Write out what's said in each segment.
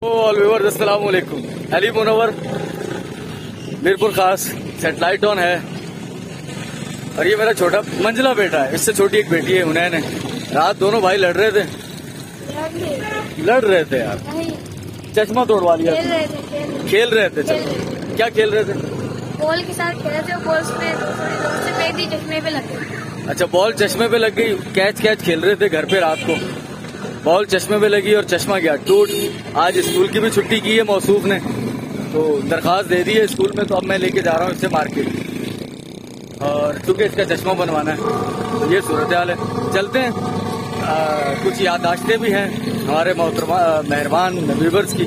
All viewers अस्सलाम वालेकुम। अली मुनव्वर मीरपुर खास सेटेलाइट ऑन है और ये मेरा छोटा मंजिला बेटा है, इससे छोटी एक बेटी है हुनैन है। रात दोनों भाई लड़ रहे थे यार, चश्मा तोड़वा लिया, खेल रहे थे। चलो क्या खेल रहे थे? बॉल के साथ खेल रहे थे, बॉल से फेंक दी, चश्मे पे लग गई। अच्छा, बॉल चश्मे पे लग गई। कैच खेल रहे थे घर पे, रात को बॉल चश्मे पे लगी और चश्मा गया टूट। आज स्कूल की भी छुट्टी की है मौसूफ ने, तो दरखास्त दे दी है स्कूल में, तो अब मैं लेके जा रहा हूँ इससे मार्केट, और चूंकि इसका चश्मा बनवाना है तो ये सूरत हाल है। चलते हैं, कुछ याददाश्तें भी हैं हमारे मेहरबान व्यूअर्स की,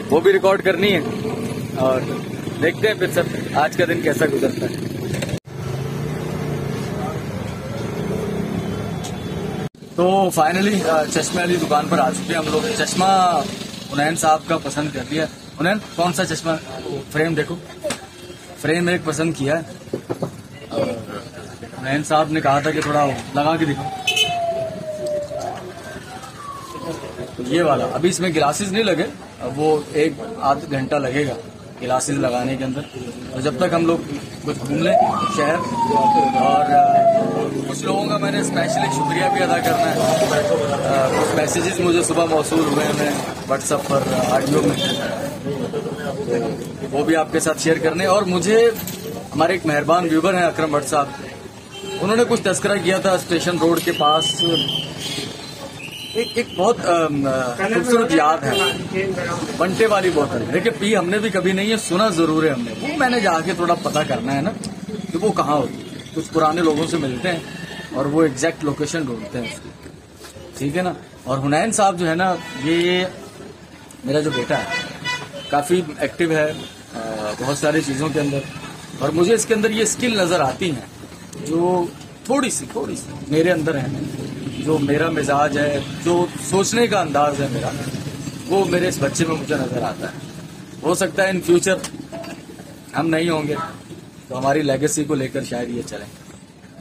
वो भी रिकॉर्ड करनी है, और देखते हैं फिर सब आज का दिन कैसा गुजरता है। तो फाइनली चश्मे वाली दुकान पर आ चुके हैं हम लोग। चश्मा हुनैन साहब का पसंद कर लिया। हुनैन, कौन सा चश्मा? फ्रेम देखो, फ्रेम एक पसंद किया है। हुनैन साहब ने कहा था कि थोड़ा लगा के दिखो, तो ये वाला। अभी इसमें ग्लासेस नहीं लगे, वो एक आध घंटा लगेगा ग्लासेस लगाने के अंदर। तो जब तक हम लोग कुछ घूम लें शहर, और कुछ लोगों का मैंने स्पेशली शुक्रिया भी अदा करना है। कुछ मैसेजेस मुझे सुबह मौसूल हुए हैं व्हाट्सएप पर, ऑडियो में, वो भी आपके साथ शेयर करने। और मुझे हमारे एक मेहरबान व्यूवर हैं अकरम भट्ट साहब, उन्होंने कुछ तस्करा किया था स्टेशन रोड के पास। एक बहुत खूबसूरत याद है, बंटे वाली बोतल। देखिए, पी हमने भी कभी नहीं है, सुना जरूर है हमने। वो मैंने जाके थोड़ा पता करना है ना कि वो कहाँ होती है। कुछ पुराने लोगों से मिलते हैं और वो एग्जैक्ट लोकेशन ढूंढते हैं उसकी, ठीक है ना। और हुनैन साहब जो है ना, ये मेरा जो बेटा है काफी एक्टिव है बहुत सारी चीजों के अंदर, और मुझे इसके अंदर ये स्किल नजर आती है जो थोड़ी सी मेरे अंदर है। जो मेरा मिजाज है, जो सोचने का अंदाज है मेरा, वो मेरे इस बच्चे में मुझे नजर आता है। हो सकता है इन फ्यूचर हम नहीं होंगे तो हमारी लेगेसी को लेकर शायद ये चले।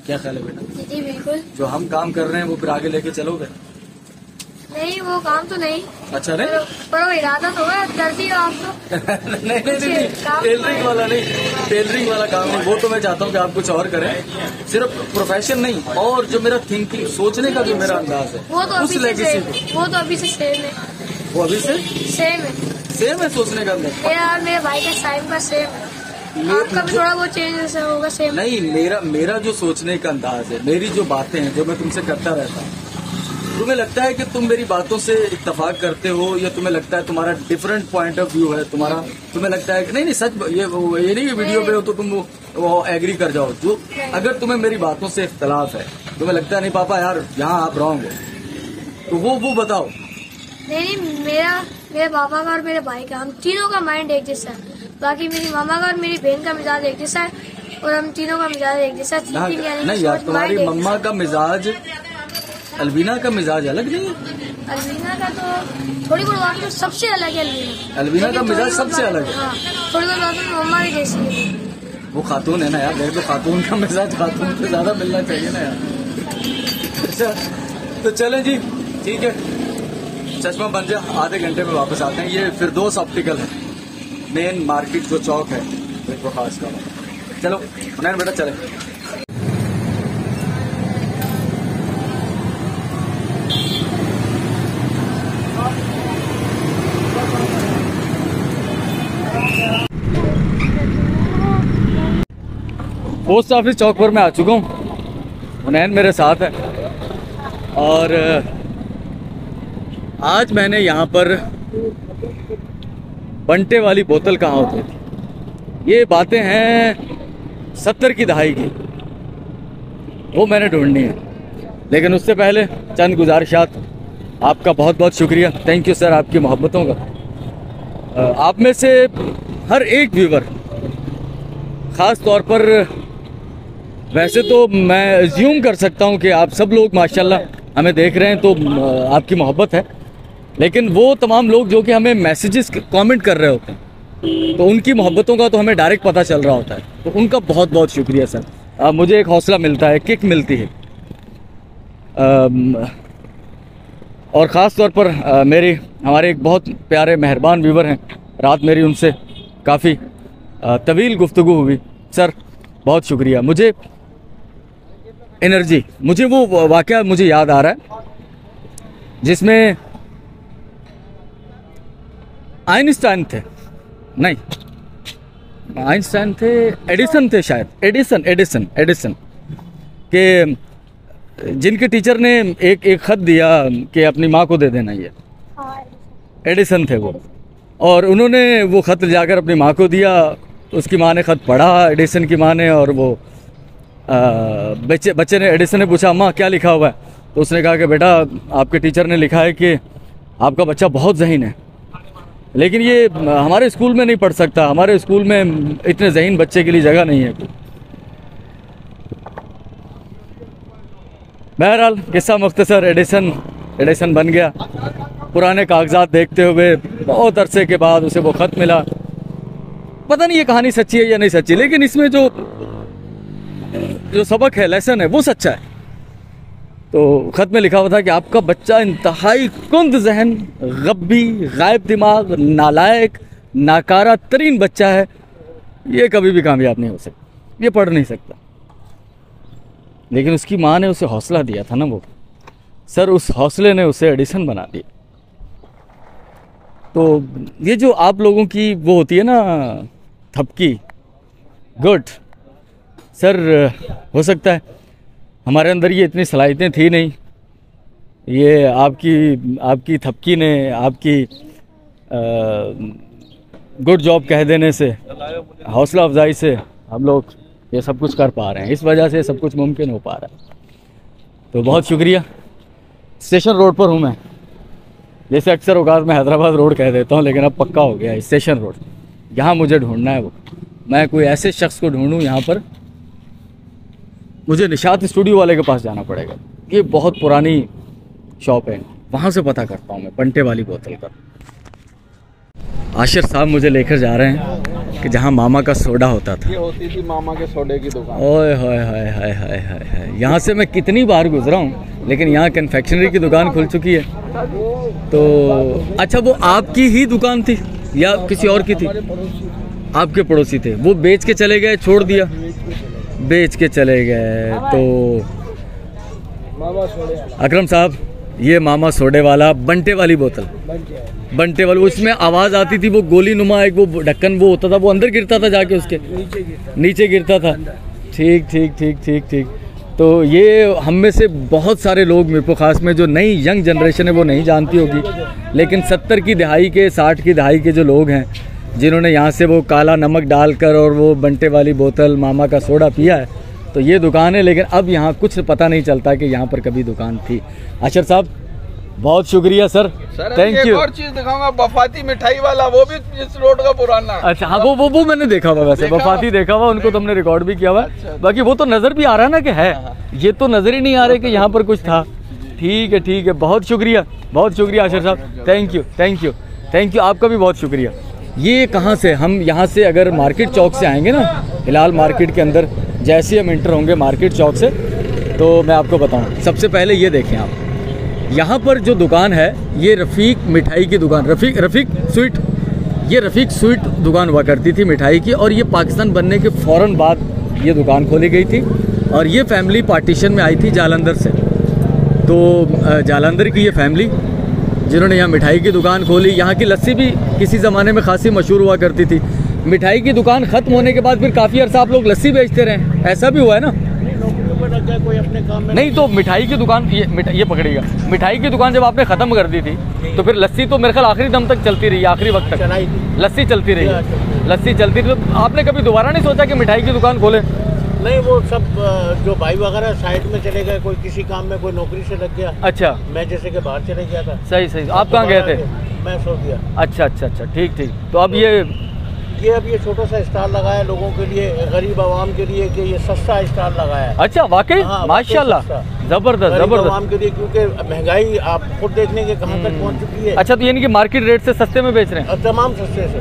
क्या ख्याल है बेटा? जी बिल्कुल। जो हम काम कर रहे हैं वो फिर आगे लेके चलोगे? नहीं, वो काम तो नहीं। अच्छा, नहीं पर वो इरादा तो है, करती हो आप तो। नहीं, टेलरिंग वाला नहीं, टेलरिंग वाला काम नहीं। वो तो मैं चाहता हूँ कि आप कुछ और करें, सिर्फ प्रोफेशन नहीं, और जो मेरा थिंकिंग, सोचने का जो मेरा अंदाज है, वो तो उस लेगेसी को। वो तो अभी से सेम है। वो अभी से सेम है सोचने का अंदाज। मेरा और मेरे भाई का टाइम का सेम है। आपका भी थोड़ा बहुत चेंज होगा, सेम नहीं। मेरा जो सोचने का अंदाज है, मेरी जो बातें हैं, जो मैं तुमसे करता रहता हूँ, तुम्हें लगता है कि तुम मेरी बातों से इत्तेफाक करते हो, या तुम्हें लगता है तुम्हारा डिफरेंट पॉइंट ऑफ व्यू है तुम्हारा, तुम्हें लगता है कि नहीं सच, ये नहीं कि वीडियो पे हो तो तुम वो एग्री कर जाओ। जो अगर तुम्हें मेरी बातों से इख्तलाफ है, तुम्हें लगता है नहीं पापा यार यहाँ आप रॉन्ग हो, तो वो बताओ। नहीं, मेरे पापा का और मेरे भाई का, हम तीनों का माइंड एक जैसा है। बाकी मेरी मामा का और मेरी बहन का मिजाज एक जैसा है, और हम तीनों का मिजाज एक जैसा है। नहीं यार, तुम्हारी मम्मा का मिजाज, अलवीना का मिजाज अलग नहीं है। अलवीना का तो थोड़ी बहुत बात तो सबसे अलग है। अलवीना का मिजाज सबसे अलग है। हाँ, थोड़ी बहुत बात में मम्मा भी जैसी है। वो खातून है ना यार, देख तो खातून का मिजाज खातून से ज्यादा मिलना चाहिए ना यार। अच्छा, तो चलें जी, ठीक है, चश्मा बन जाए, आधे घंटे में वापस आते हैं। ये फिरदौस ऑप्टिकल है, मेन मार्केट जो चौक है मीरपुर खास का। चलो हुनैन बेटा चले। पोस्ट ऑफिस चौक पर मैं आ चुका हूँ, हुनैन मेरे साथ है, और आज मैंने यहाँ पर बंटे वाली बोतल कहाँ होती थी, ये बातें हैं 70 की दहाई की, वो मैंने ढूंढनी है। लेकिन उससे पहले चंद गुजारिशात। आपका बहुत बहुत शुक्रिया, थैंक यू सर, आपकी मोहब्बतों का। आप में से हर एक व्यूवर, ख़ास तौर पर वैसे तो मैं एज्यूम कर सकता हूं कि आप सब लोग माशाल्लाह हमें देख रहे हैं, तो आपकी मोहब्बत है। लेकिन वो तमाम लोग जो कि हमें मैसेजेस कमेंट कर रहे होते हैं, तो उनकी मोहब्बतों का तो हमें डायरेक्ट पता चल रहा होता है, तो उनका बहुत बहुत शुक्रिया सर। मुझे एक हौसला मिलता है, किक मिलती है। और ख़ास तौर पर हमारे एक बहुत प्यारे मेहरबान व्यूवर हैं, रात मेरी उनसे काफ़ी तवील गुफ्तगू हुई। सर बहुत शुक्रिया। मुझे एनर्जी, मुझे वो वाक़या मुझे याद आ रहा है जिसमें आइंस्टाइन थे, नहीं आइंस्टाइन थे, एडिसन थे शायद, एडिसन के जिनके टीचर ने एक खत दिया कि अपनी माँ को दे देना, ये एडिसन थे वो, और उन्होंने वो खत जाकर अपनी माँ को दिया। उसकी माँ ने खत पढ़ा, एडिसन की माँ ने, और वो बच्चे ने, एडिसन ने पूछा माँ क्या लिखा हुआ है, तो उसने कहा कि बेटा आपके टीचर ने लिखा है कि आपका बच्चा बहुत ज़हीन है, लेकिन ये हमारे स्कूल में नहीं पढ़ सकता, हमारे स्कूल में इतने ज़हीन बच्चे के लिए जगह नहीं है। बहरहाल किस्सा मुख्तसर, एडिसन बन गया। पुराने कागजात देखते हुए बहुत अरसे के बाद उसे वो ख़त मिला। पता नहीं ये कहानी सच्ची है या नहीं सच्ची, लेकिन इसमें जो सबक है, लेसन है, वो सच्चा है। तो ख़त में लिखा हुआ था कि आपका बच्चा इंतहाई कुंद जहन, गब्बी, गायब दिमाग, नालायक, नाकारा तरीन बच्चा है, ये कभी भी कामयाब नहीं हो सकता, ये पढ़ नहीं सकता। लेकिन उसकी माँ ने उसे हौसला दिया था ना वो, सर उस हौसले ने उसे एडिसन बना दिया। तो ये जो आप लोगों की वो होती है ना थपकी, गुड सर, हो सकता है हमारे अंदर ये इतनी सलाहियतें थी नहीं, ये आपकी थपकी ने, आपकी गुड जॉब कह देने से, हौसला अफजाई से हम लोग ये सब कुछ कर पा रहे हैं, इस वजह से सब कुछ मुमकिन हो पा रहा है। तो बहुत शुक्रिया। स्टेशन रोड पर हूँ मैं, जैसे अक्सर औकात में हैदराबाद रोड कह देता हूँ, लेकिन अब पक्का हो गया स्टेशन रोड। यहाँ मुझे ढूंढना है, वो मैं कोई ऐसे शख्स को ढूंढूँ, यहाँ पर मुझे निशात स्टूडियो वाले के पास जाना पड़ेगा, ये बहुत पुरानी शॉप है, वहाँ से पता करता हूँ मैं बंटे वाली बोतल का। आशिर साहब मुझे लेकर जा रहे हैं कि जहाँ मामा का सोडा होता था, ये होती थी मामा के सोडे की दुकान। ओए हाय हाय हाय हाय हाय हाय, यहाँ से मैं कितनी बार गुजरा हूँ, लेकिन यहाँ कन्फेक्शनरी की दुकान खुल चुकी है। तो अच्छा, वो आपकी ही दुकान थी या किसी और की थी? आपके पड़ोसी थे, वो बेच के चले गए, छोड़ दिया, बेच के चले गए। तो अकरम साहब, ये मामा सोडे वाला बंटे वाली बोतल, बंटे वाली, उसमें आवाज़ आती थी, वो गोली नुमा एक वो ढक्कन वो होता था, वो अंदर गिरता था जाके, उसके नीचे गिरता था। ठीक ठीक ठीक ठीक ठीक। तो ये हम में से बहुत सारे लोग, मेरे को ख़ास में जो नई यंग जनरेशन है वो नहीं जानती होगी, लेकिन 70 की दहाई के, 60 की दहाई के जो लोग हैं जिन्होंने यहाँ से वो काला नमक डालकर और वो बंटे वाली बोतल मामा का सोडा पिया है, तो ये दुकान है। लेकिन अब यहाँ कुछ पता नहीं चलता कि यहाँ पर कभी दुकान थी। आशिर साहब बहुत शुक्रिया सर, थैंक यू। और चीज दिखाऊंगा, वफाती मिठाई वाला, वो भी इस रोड का पुराना। अच्छा हाँ, वो मैंने देखा हुआ, वैसे वफाती देखा हुआ, उनको तो हमने रिकॉर्ड भी किया हुआ। अच्छा। बाकी वो तो नज़र भी आ रहा है ना कि है, ये तो नज़र ही नहीं आ रहा कि यहाँ पर कुछ था। ठीक है ठीक है, बहुत शुक्रिया आशिर साहब, thank you thank you thank you, आपका भी बहुत शुक्रिया। ये कहाँ से, हम यहाँ से अगर मार्केट चौक से आएंगे ना, हिलाल मार्केट के अंदर जैसे हम इंटर होंगे मार्केट चौक से, तो मैं आपको बताऊँ, सबसे पहले ये देखें आप, यहाँ पर जो दुकान है ये रफ़ीक मिठाई की दुकान, रफ़ीक स्वीट, ये रफ़ीक स्वीट दुकान हुआ करती थी मिठाई की, और ये पाकिस्तान बनने के फ़ौरन बाद ये दुकान खोली गई थी, और ये फैमिली पार्टीशन में आई थी जालंधर से। तो जालंधर की ये फैमिली जिन्होंने यहाँ मिठाई की दुकान खोली, यहाँ की लस्सी भी किसी ज़माने में खासी मशहूर हुआ करती थी। मिठाई की दुकान ख़त्म होने के बाद फिर काफ़ी अर्सा आप लोग लस्सी बेचते रहे, ऐसा भी हुआ है ना? कोई अपने काम में नहीं, तो मिठाई की दुकान, ये पकड़ेगा, मिठाई की दुकान जब आपने ख़त्म कर दी थी तो फिर लस्सी तो मेरे ख्याल आखिरी दम तक चलती रही, आखिरी वक्त तक लस्सी चलती रही, लस्सी चलती रही। तो आपने कभी दोबारा नहीं सोचा कि मिठाई की दुकान खोले? नहीं, वो सब जो भाई वगैरह साइड में चले गए, कोई किसी काम में, कोई नौकरी से लग गया। अच्छा, मैं जैसे कि बाहर चले गया था। सही। आप कहाँ गए थे? मैं सो गया। अच्छा, ठीक। तो अब ये छोटा सा स्टॉल लगाया लोगों के लिए, गरीब आवाम के लिए, कि ये सस्ता स्टॉल लगाया। अच्छा, वाकई माशाल्लाह, जबरदस्त आवाम के लिए, क्योंकि महंगाई आप खुद देख लेंगे कहाँ तक पहुँच चुकी है। अच्छा, तो यानी कि मार्केट रेट से सस्ते में बेच रहे हैं? तमाम सस्ते से।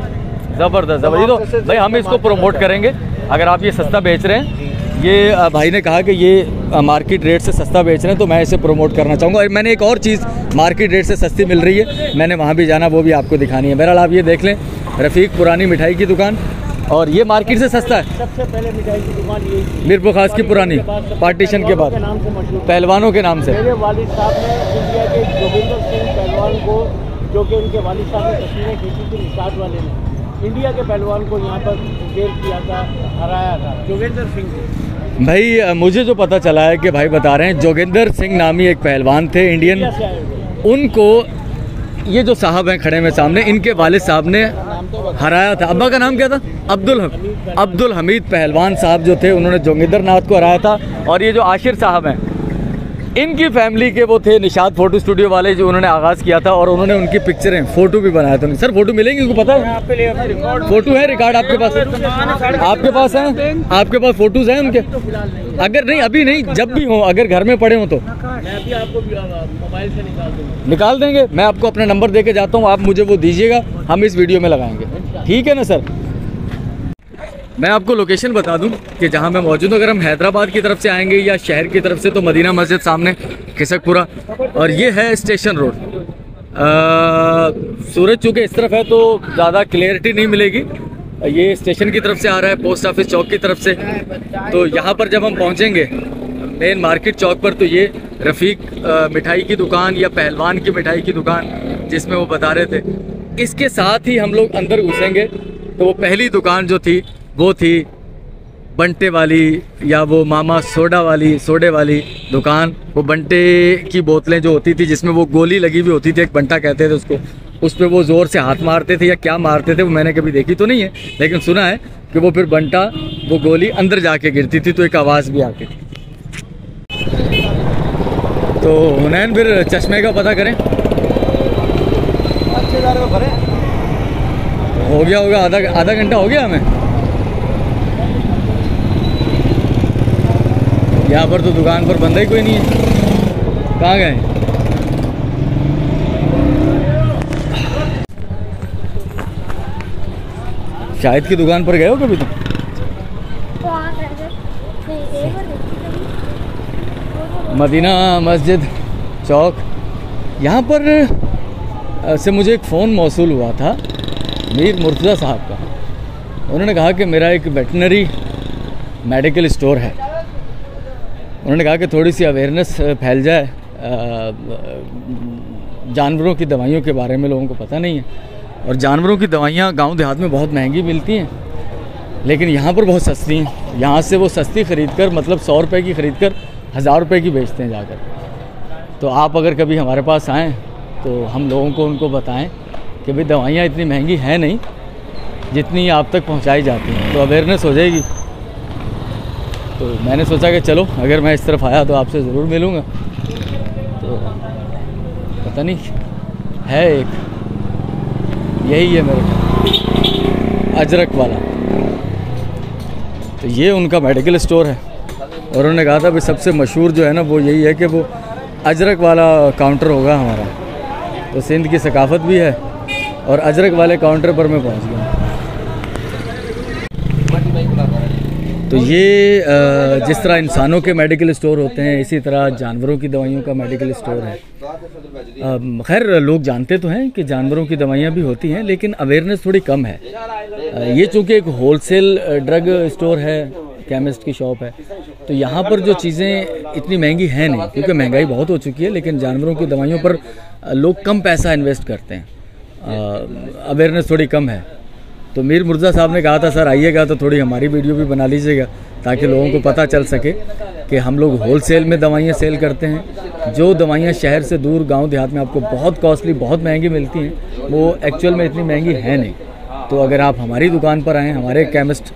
जबरदस्त। तो भाई हम इसको प्रमोट करेंगे, अगर आप ये सस्ता बेच रहे हैं ये भाई ने कहा कि ये मार्केट रेट से सस्ता बेच रहे हैं, तो मैं इसे प्रमोट करना चाहूँगा। और मैंने एक और चीज़ मार्केट रेट से सस्ती मिल रही है, मैंने वहाँ भी जाना, वो भी आपको दिखानी है। बहरहाल आप ये देख लें, रफ़ीक पुरानी मिठाई की दुकान, और ये मार्केट से सस्ता है। सबसे पहले मिठाई की दुकान यही मीरपुर खास की पुरानी, पार्टीशन के बाद, नाम से मशहूर, पहलवानों के नाम से। मेरे वालिद साहब ने इंडिया के जोगिंदर सिंह पहलवान को, जो कि उनके वालिद साहब ने तस्वीरें खींची थी निषाद वाले ने, इंडिया के पहलवान को यहाँ पर जेल किया था, हराया था, जोगिंदर सिंह को। भाई मुझे जो पता चला है कि भाई बता रहे हैं जोगिंदर सिंह नामी एक पहलवान थे इंडियन, उनको ये जो साहब हैं खड़े में सामने, इनके वालिद साहब ने हराया था। अब्बा का नाम क्या था? अब्दुल हमीद पहलवान साहब जो थे, उन्होंने जोगिंदर नाथ को हराया था। और ये जो आशिर साहब हैं, इनकी फैमिली के वो थे निषाद फोटो स्टूडियो वाले, जो उन्होंने आगाज़ किया था, और उन्होंने उनकी पिक्चरें, फ़ोटो भी बनाया था। सर फ़ोटो मिलेंगी, उनको पता है? फ़ोटो है, रिकॉर्ड आपके पास है? आपके पास है? आपके पास फ़ोटोज़ हैं उनके? अगर नहीं, अभी नहीं, जब भी हो, अगर घर में पड़े हो तो मैं अभी आपको मोबाइल से निकाल देंगे। मैं आपको अपना नंबर दे के जाता हूँ, आप मुझे वो दीजिएगा, हम इस वीडियो में लगाएंगे, ठीक है ना सर? मैं आपको लोकेशन बता दूं कि जहां मैं मौजूद हूं। अगर हम हैदराबाद की तरफ से आएंगे या शहर की तरफ से, तो मदीना मस्जिद सामने, खिसकपुरा, और ये है स्टेशन रोड। सूरज चूँकि इस तरफ है तो ज़्यादा क्लियरिटी नहीं मिलेगी। ये स्टेशन की तरफ से आ रहा है, पोस्ट ऑफिस चौक की तरफ से। तो यहाँ पर जब हम पहुँचेंगे मेन मार्केट चौक पर, तो ये रफ़ीक मिठाई की दुकान या पहलवान की मिठाई की दुकान जिसमें वो बता रहे थे, इसके साथ ही हम लोग अंदर घुसेंगे तो वो पहली दुकान जो थी वो थी बंटे वाली, या वो मामा सोडे वाली दुकान। वो बंटे की बोतलें जो होती थी, जिसमें वो गोली लगी हुई होती थी, एक बंटा कहते थे उसको, उस पर वो ज़ोर से हाथ मारते थे या क्या मारते थे वो मैंने कभी देखी तो नहीं है, लेकिन सुना है कि वो फिर बंटा, वो गोली अंदर जाके गिरती थी तो एक आवाज़ भी आती थी। तो हुनैन फिर चश्मे का पता करें, हो गया होगा आधा घंटा हो गया हमें। यहाँ पर तो दुकान पर बंदा ही कोई नहीं है, कहाँ गए? शाहिद की दुकान पर गए हो कभी तुम? मदीना मस्जिद चौक, यहाँ पर से मुझे एक फ़ोन मौसूल हुआ था मीर मुर्तज़ा साहब का। उन्होंने कहा कि मेरा एक वेटनरी मेडिकल स्टोर है। उन्होंने कहा कि थोड़ी सी अवेयरनेस फैल जाए, जानवरों की दवाइयों के बारे में लोगों को पता नहीं है, और जानवरों की दवाइयाँ गांव देहात में बहुत महंगी मिलती हैं, लेकिन यहाँ पर बहुत सस्ती हैं। यहाँ से वो सस्ती ख़रीद कर, मतलब 100 रुपये की ख़रीद कर 1000 रुपये की बेचते हैं जाकर। तो आप अगर कभी हमारे पास आएँ तो हम लोगों को उनको बताएं कि भाई दवाइयाँ इतनी महंगी हैं नहीं जितनी आप तक पहुँचाई जाती हैं, तो अवेयरनेस हो जाएगी। तो मैंने सोचा कि चलो, अगर मैं इस तरफ आया तो आपसे ज़रूर मिलूँगा। तो पता नहीं है, एक यही है मेरे ख्याल, अजरक वाला। तो ये उनका मेडिकल स्टोर है, और उन्होंने कहा था भाई सबसे मशहूर जो है ना वो यही है कि वो अजरक वाला काउंटर होगा हमारा। तो सिंध की सकाफ़त भी है, और अजरक वाले काउंटर पर मैं पहुंच गया। तो ये जिस तरह इंसानों के मेडिकल स्टोर होते हैं, इसी तरह जानवरों की दवाइयों का मेडिकल स्टोर है। खैर लोग जानते तो हैं कि जानवरों की दवाइयाँ भी होती हैं, लेकिन अवेयरनेस थोड़ी कम है। ये चूँकि एक होलसेल ड्रग स्टोर है, केमिस्ट की शॉप है, तो यहाँ पर जो चीज़ें इतनी महंगी हैं नहीं, क्योंकि महंगाई बहुत हो चुकी है, लेकिन जानवरों की दवाइयों पर लोग कम पैसा इन्वेस्ट करते हैं, अवेयरनेस थोड़ी कम है। तो मीर मुर्तज़ा साहब ने कहा था सर आइएगा तो थोड़ी हमारी वीडियो भी बना लीजिएगा, ताकि लोगों को पता चल सके कि हम लोग होलसेल में दवाइयाँ सेल करते हैं। जो दवाइयाँ शहर से दूर गांव देहात में आपको बहुत कॉस्टली, बहुत महंगी मिलती हैं, वो एक्चुअल में इतनी महंगी है नहीं। तो अगर आप हमारी दुकान पर आएँ, हमारे केमिस्ट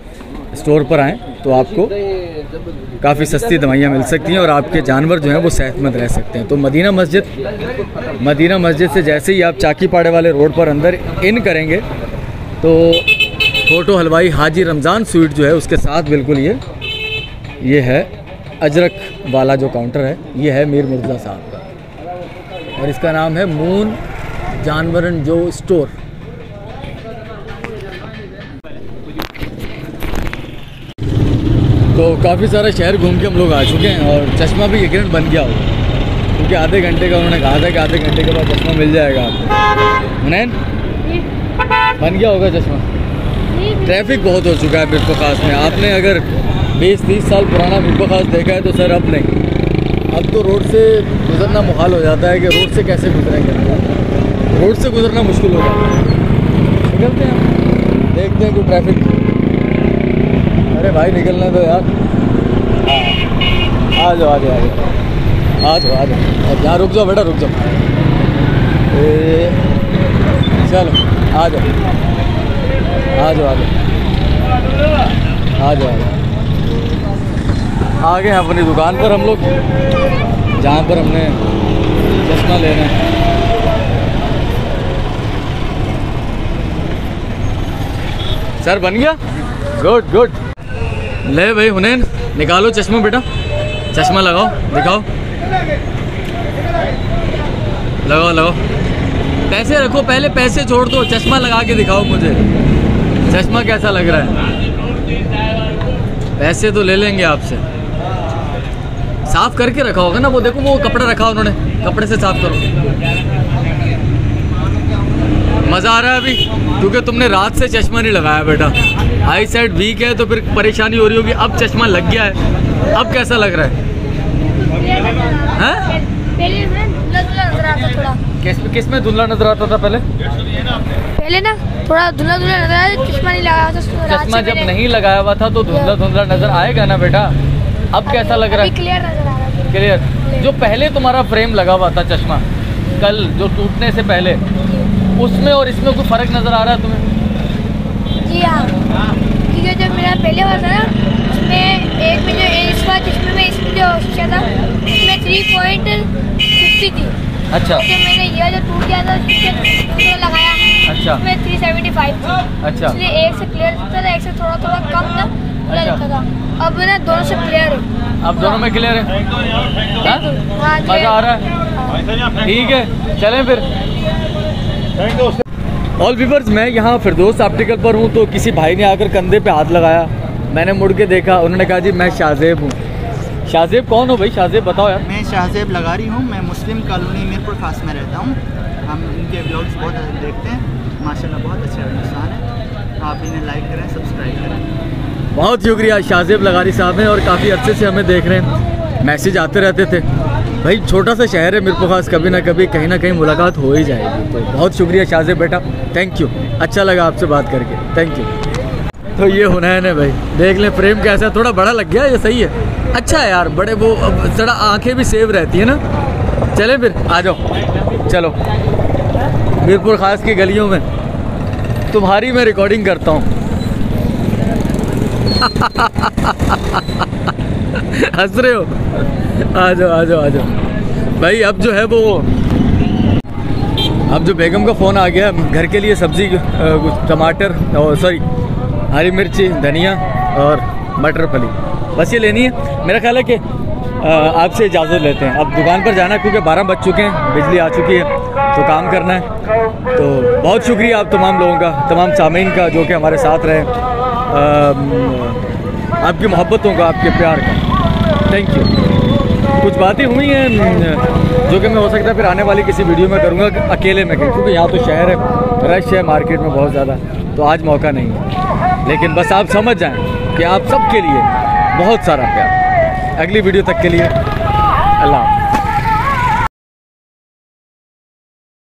स्टोर पर आएँ, तो आपको काफ़ी सस्ती दवाइयाँ मिल सकती हैं, और आपके जानवर जो हैं वो सेहतमंद रह सकते हैं। तो मदीना मस्जिद से जैसे ही आप चाकीपाड़े वाले रोड पर अंदर इन करेंगे तो फोटो हलवाई हाजी रमज़ान स्वीट जो है उसके साथ बिल्कुल ये है अजरक वाला जो काउंटर है, ये है मीर मुर्तज़ा साहब का, और इसका नाम है मून जानवरन जो स्टोर। तो काफ़ी सारा शहर घूम के हम लोग आ चुके हैं और चश्मा भी यकीनन बन गया होगा, क्योंकि आधे घंटे का उन्होंने कहा था कि आधे घंटे के बाद चश्मा मिल जाएगा आपको। हुनैन बन गया होगा चश्मा। ट्रैफिक बहुत हो चुका है मिरपुर खास में। आपने अगर 20-30 साल पुराना मिरपुर खास देखा है तो सर अब नहीं, अब तो रोड से गुजरना मुहाल हो जाता है कि रोड से कैसे गुजरेंगे, रोड से गुजरना मुश्किल हो जाता है। निकलते हैं, देखते हैं कोई ट्रैफिक। अरे भाई निकलना तो यार। हाँ आ जाओ आ जाओ आ जाओ आ जाओ आ जाओ। अब यहाँ रुक जाओ बेटा, रुक जाओ। चलो आ जाओ आ जाओ आ जाओ आ जाओ आ जाओ। आ गए हैं अपनी दुकान पर हम लोग, जहाँ पर हमने चश्मा लेना है। सर बन गया, गुड गुड। ले भाई हुनैन निकालो चश्मा बेटा, चश्मा लगाओ, दिखाओ, लगाओ लगाओ। पैसे रखो पहले, पैसे छोड़ दो, चश्मा लगा के दिखाओ मुझे, चश्मा कैसा लग रहा है। पैसे तो ले लेंगे आपसे, साफ करके रखा होगा ना। वो देखो वो कपड़ा रखा उन्होंने, कपड़े से साफ करो। मज़ा आ रहा है अभी, क्योंकि तुमने रात से चश्मा नहीं लगाया बेटा। आई साइड वीक है तो फिर परेशानी हो रही होगी। अब चश्मा लग गया है, अब कैसा लग रहा है? हाँ? किस में धुंधला नजर आता था पहले? पहले ना थोड़ा धुंधला धुंधला नजर आता, चश्मा नहीं लगाया था। चश्मा जब नहीं लगाया हुआ था तो धुंधला धुंधला नजर आएगा ना बेटा। अब कैसा लग रहा है? क्लियर नजर आ रहा है। क्लियर। जो पहले तुम्हारा फ्रेम लगा हुआ था चश्मा, कल जो टूटने से पहले, उसमें और इसमें कोई फर्क नजर आ रहा है तुम्हें? जी हाँ, क्योंकि जब मेरा पहले हुआ था ना, उसमें एक में जो इस बार जिसमें मैं इसमें जो शीशा था उसमें 3.50 थी। अच्छा। जब मैंने ये जो टूट गया था उसमें लगाया, अच्छा, उसमें 375 थी। अच्छा, इसलिए एक से क्लियर दिखता था, एक से थोड़ा थोड़ा कम था, दिखता था। अब ना दोनों से क्लियर है। अब दोनों में क्लियर है। हाँ, मजा आ रहा है। ठीक है चलें फिर। ऑल व्यूअर्स, मैं यहाँ फिरदौस ऑप्टिकल पर हूँ तो किसी भाई ने आकर कंधे पे हाथ लगाया। मैंने मुड़ के देखा, उन्होंने कहा जी मैं शाहजेब हूँ। शाहजेब कौन हो भाई? शाहजेब बताओ यार। मैं शाहजेब लगारी हूँ, मैं मुस्लिम कॉलोनी मीरपुर खास में रहता हूँ। हम इनके व्लॉग्स बहुत देखते हैं, माशाल्लाह बहुत अच्छे इंसान हैं। आप इन्हें लाइक करें, सब्सक्राइब करें। बहुत शुक्रिया। शाहजेब लगारी साहब हैं और काफ़ी अच्छे से हमें देख रहे हैं, मैसेज आते रहते थे। भाई छोटा सा शहर है मिरपुर खास, कभी ना कहीं मुलाकात हो ही जाएगी। तो बहुत शुक्रिया शाहजेब बेटा, थैंक यू। अच्छा लगा आपसे बात करके, थैंक यू। तो ये हुनैन है भाई, देख लें फ्रेम कैसा है, थोड़ा बड़ा लग गया, ये सही है, अच्छा है यार। बड़े वो थोड़ा आंखें भी सेव रहती है ना। चलें फिर, आ जाओ, चलो मिरपुर खास की गलियों में तुम्हारी मैं रिकॉर्डिंग करता हूँ। हंस रहे हो? आ जाओ आ जाओ आ जाओ भाई। अब जो है वो, अब जो बेगम का फ़ोन आ गया, घर के लिए सब्ज़ी, टमाटर और सॉरी हरी मिर्ची, धनिया और मटर फली, बस ये लेनी है। मेरा ख्याल है कि आपसे इजाज़त लेते हैं, अब दुकान पर जाना है क्योंकि 12 बज चुके हैं, बिजली आ चुकी है, तो काम करना है। तो बहुत शुक्रिया आप तमाम लोगों का, तमाम सामीन का जो कि हमारे साथ रहे, आपकी मोहब्बतों का, आपके प्यार का, थैंक यू। कुछ बातें हुई हैं जो कि मैं हो सकता है फिर आने वाली किसी वीडियो में करूँगा अकेले में, क्योंकि यहाँ तो शहर है, रश है मार्केट में बहुत ज़्यादा, तो आज मौका नहीं है। लेकिन बस आप समझ जाएं कि आप सबके लिए बहुत सारा प्यार। अगली वीडियो तक के लिए अल्लाह।